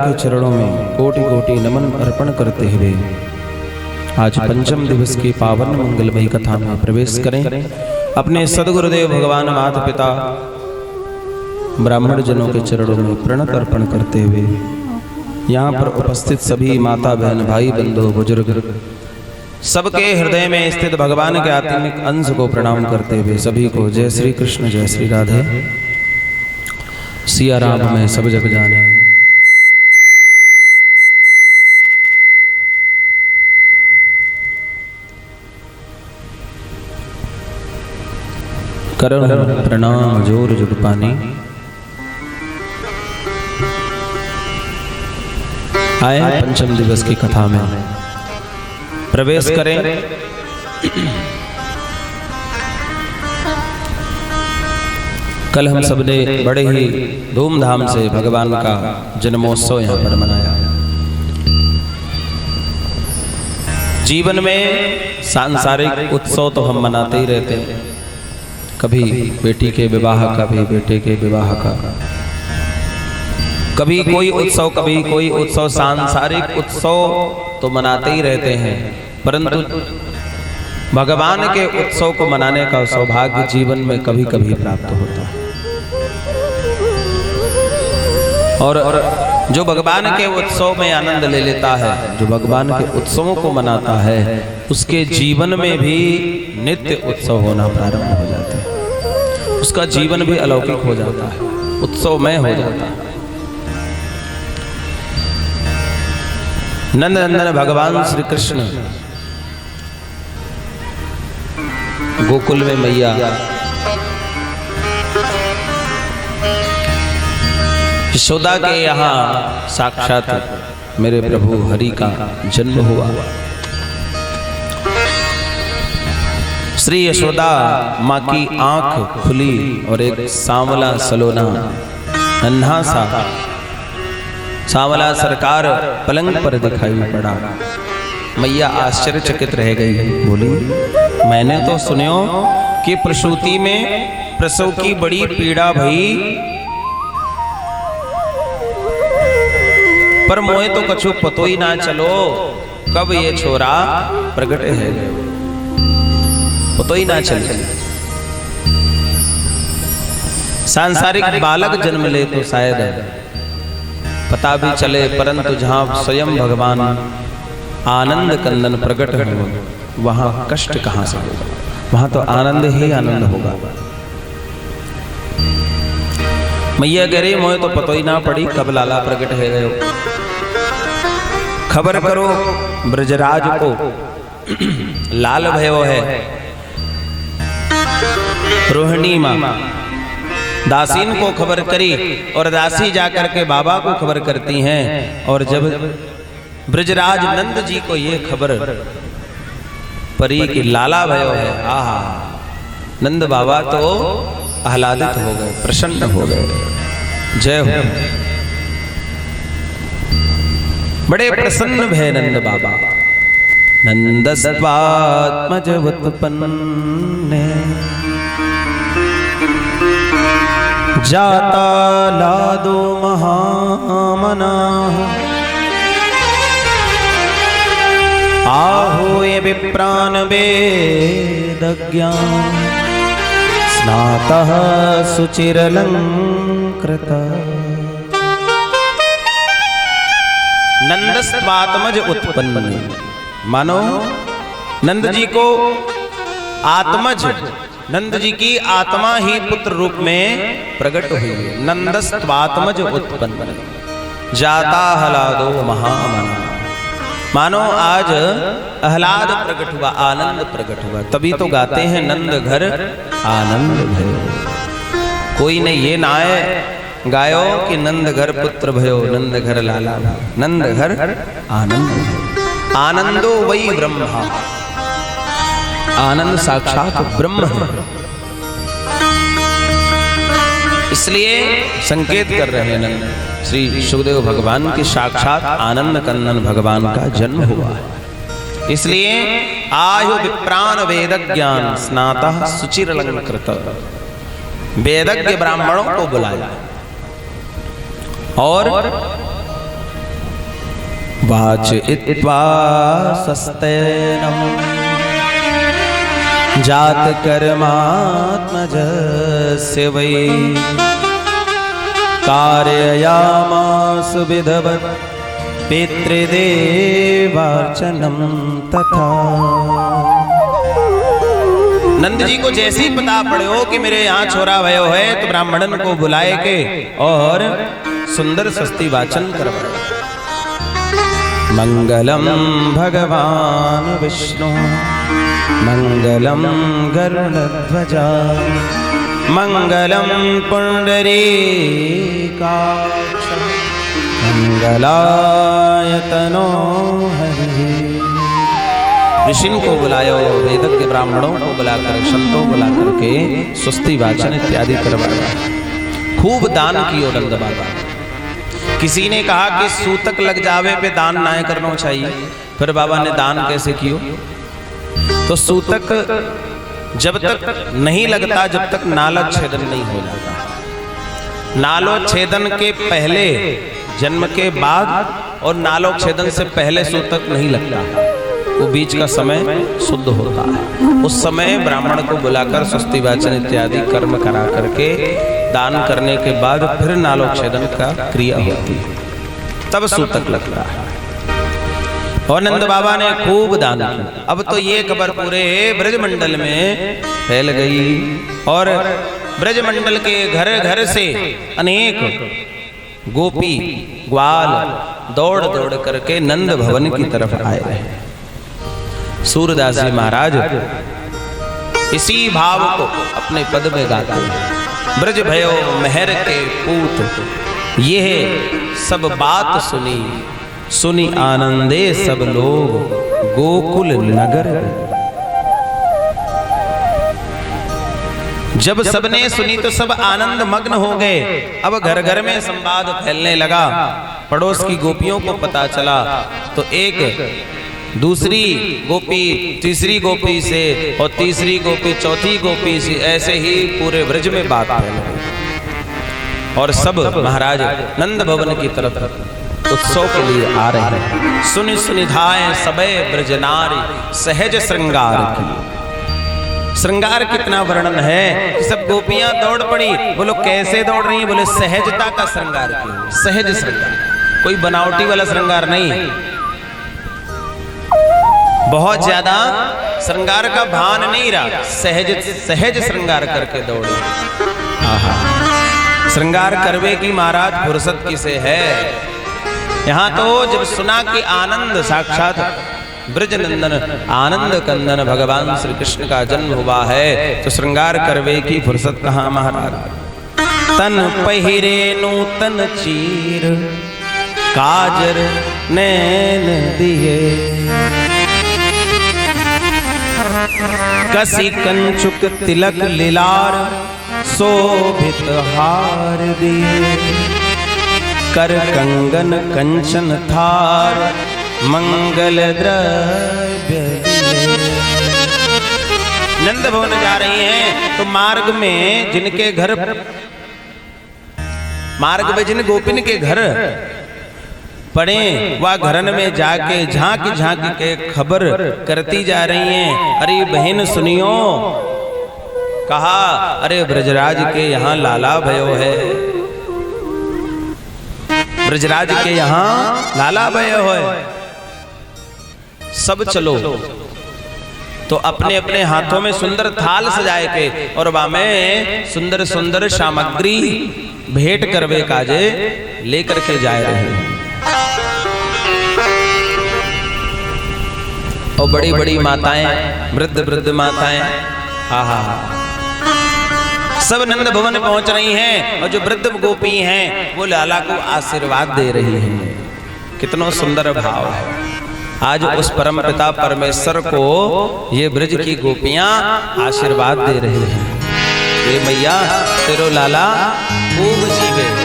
के चरणों में कोटि कोटि नमन अर्पण करते हुए आज पंचम दिवस की पावन मंगलमयी कथा में प्रवेश करें। अपने सदगुरुदेव भगवान माता पिता ब्राह्मण जनों के चरणों में प्रणत अर्पण करते हुए यहाँ पर उपस्थित सभी माता बहन भाई बंधु बुजुर्ग सबके हृदय में स्थित भगवान के आत्मिक अंश को प्रणाम करते हुए सभी को जय श्री कृष्ण जय श्री राधे सिया राम में सब जग जाने। करण प्रणाम जोर जुग पानी आए पंचम दिवस की कथा में प्रवेश करें। कल हम सब ने बड़े ही धूमधाम से भगवान का जन्मोत्सव यहाँ पर मनाया। जीवन में सांसारिक उत्सव तो हम मनाते ही रहते हैं, कभी बेटी के विवाह का, कभी बेटे के विवाह का, कभी कोई उत्सव सांसारिक उत्सव तो मनाते ही रहते हैं, परंतु भगवान के उत्सव को मनाने का सौभाग्य जीवन में कभी कभी प्राप्त होता है। और जो भगवान के उत्सव में आनंद ले लेता है, जो भगवान के उत्सवों को मनाता है, उसके जीवन में भी नित्य उत्सव होना प्रारंभ हो जाते हैं। उसका जीवन भी अलौकिक हो जाता है, उत्सवमय हो जाता है। नंद नंदन भगवान श्री कृष्ण गोकुल में मैया यशोदा के यहाँ साक्षात मेरे प्रभु हरि का जन्म हुआ। श्री यशोदा माँ की आंख खुली और एक सांवला सलोना नन्हा सा सांवला सरकार पलंग पर दिखाई पड़ा। मैया आश्चर्यचकित रह गई, बोली मैंने तो सुनियो कि प्रसूति में प्रसव की बड़ी पीड़ा भई, पर मोए तो कछु पतो ही ना चलो कब ये छोरा प्रगट है, पतो ही ना चले। सांसारिक बालक जन्म ले तो शायद पता भी चले, परंतु जहां स्वयं भगवान आनंद कंदन प्रकट हो वहां कष्ट कहां से होगा, वहां तो आनंद ही आनंद होगा। मैया गरे मोए तो पतो ही ना पड़ी कब लाला प्रकट है गयो, खबर करो ब्रजराज को लाल भयो है। रोहिणी मां दासीन को खबर करी और दासी जाकर के बाबा को खबर करती हैं, और जब ब्रजराज नंद जी को ये खबर परी कि लाला भयो है, आहा, नंद बाबा तो आह्लादित हो गए, प्रसन्न हो गए। जय हो, बड़े प्रसन्न भय नंद बाबा। नंदस्वात्मज उत्पन्ने जाता लादो महामना, आहुए विप्रान वेदज्ञान स्नातः सुचिरलंकृत। नंदस्वात्मज उत्पन्न, मानो नंद जी को आत्मज, नंद जी की आत्मा ही पुत्र रूप में प्रकट हुई। नंदस्वात्मज उत्पन्न जाता हलादो महामना, मानो आज आह्लाद प्रकट हुआ, आनंद प्रकट हुआ। तभी तो गाते हैं नंद घर आनंद भयो। कोई ने ये ना गायो कि नंद घर पुत्र भयो, नंद घर लाला, नंद घर आनंद भयो। आनंदो वही ब्रह्मा, आनंद साक्षात ब्रह्म है। इसलिए संकेत कर रहे हैं नंद श्री सुखदेव भगवान के साक्षात आनंद कंदन भगवान का जन्म हुआ है। इसलिए आयु विप्रान वेद ज्ञान स्नातः सुचिरलंकृत, वेदज्ञ ब्राह्मणों को बुलाया और वाचयित्वा सस्तेनम् जातकर्मात्मजस्य वै कारयामास विधवत् पितृदेवार्चनं तथा। नंद जी को जैसे ही पता पड़े हो कि मेरे यहाँ छोरा भयो है तो ब्राह्मणन को बुलाए के और सुंदर स्वस्ति वाचन करवाए। मंगलम भगवान विष्णु मंगलम गरुड़ध्वजा मंगलम पुंडरीकाक्ष मंगलायतनो हरि। ऋषिन को बुलायो, वेदज्ञ ब्राह्मणों को बुलाकर, संतों बुलाकर के स्वस्ति वाचन इत्यादि करवाया। खूब दान कियो नंद बाबा। किसी ने कहा कि सूतक लग जावे पे दान ना करना चाहिए, फिर बाबा ने दान कैसे कियो? तो सूतक जब तक नहीं लगता जब तक नालोच्छेदन नहीं हो जाता। नालोच्छेदन के पहले, जन्म के बाद और नालोच्छेदन से पहले सूतक नहीं लगता, वो बीच का समय शुद्ध होता है। उस समय ब्राह्मण को बुलाकर स्वस्ति वाचन इत्यादि कर्म करा करके दान करने के बाद फिर नालोच्छेदन का क्रिया होती है, तब सूतक लगता है। और नंद बाबा ने खूब दान किया। अब तो ये खबर पूरे ब्रजमंडल में फैल गई और ब्रजमंडल के घर घर से अनेक गोपी ग्वाल दौड़ दौड़ करके नंद भवन की तरफ आए रहे। सूरदास जी महाराज इसी भाव को अपने पद में गाते हैं। ब्रज भयो मेहर के पूत, ये सब बात सुनी सुनी आनंदे सब लोग गोकुल नगर। जब सबने सुनी तो सब आनंद मग्न हो गए। अब घर घर में संवाद फैलने लगा। पड़ोस की गोपियों को पता चला तो एक दूसरी गोपी तीसरी गोपी से और तीसरी गोपी चौथी गोपी से, ऐसे ही पूरे ब्रज में बात फैल गई। और सब महाराज नंद भवन की तरफ उत्सव के लिए आ रहे हैं। सुनि सुनिधाएं सबे ब्रज नारी सहज श्रृंगार की। श्रृंगार कितना वर्णन है कि सब गोपियां दौड़ पड़ी। बोलो कैसे दौड़ रही हैं? बोले सहजता का श्रृंगार की, सहज श्रृंगार, कोई बनावटी वाला श्रृंगार नहीं। बहुत ज्यादा श्रृंगार का भान नहीं रहा, सहज सहज श्रृंगार करके दौड़े। आहा, श्रृंगार करवे की महाराज फुर्सत किसे है। यहाँ तो जब सुना कि आनंद साक्षात ब्रजनंदन आनंद कंदन भगवान श्री कृष्ण का जन्म हुआ है, तो श्रृंगार करवे की फुर्सत कहाँ महाराज। तन पहिरे नूतन चीर काजर नैन दिए, कसी कंचुक तिलक लिलार शोभित हार दिए, कर कंगन कंचन थार मंगल द्रव्य दिए। नंद भवन जा रही हैं तो मार्ग में जिन गोपिन के घर पड़े वह घरन में जाके झांक झांक के खबर करती जा रही हैं। अरे बहन सुनियो, कहा अरे ब्रजराज के यहाँ लाला भयो है, ब्रजराज के यहाँ लाला भयो है, सब चलो। तो अपने अपने हाथों में सुंदर थाल सजाए के और वामे सुंदर सुंदर सामग्री भेंट करवे काजे लेकर के जाए रहे। और बड़ी बड़ी माताएं, वृद्ध वृद्ध माताएं, आहा, सब नंद भवन पहुंच रही हैं। और जो वृद्ध गोपी हैं वो लाला को आशीर्वाद दे रही हैं। कितना सुंदर भाव है। आज उस परम पिता परमेश्वर को ये ब्रज की गोपियां आशीर्वाद दे रही हैं। ये मैया तेरो लाला खूब जीवे।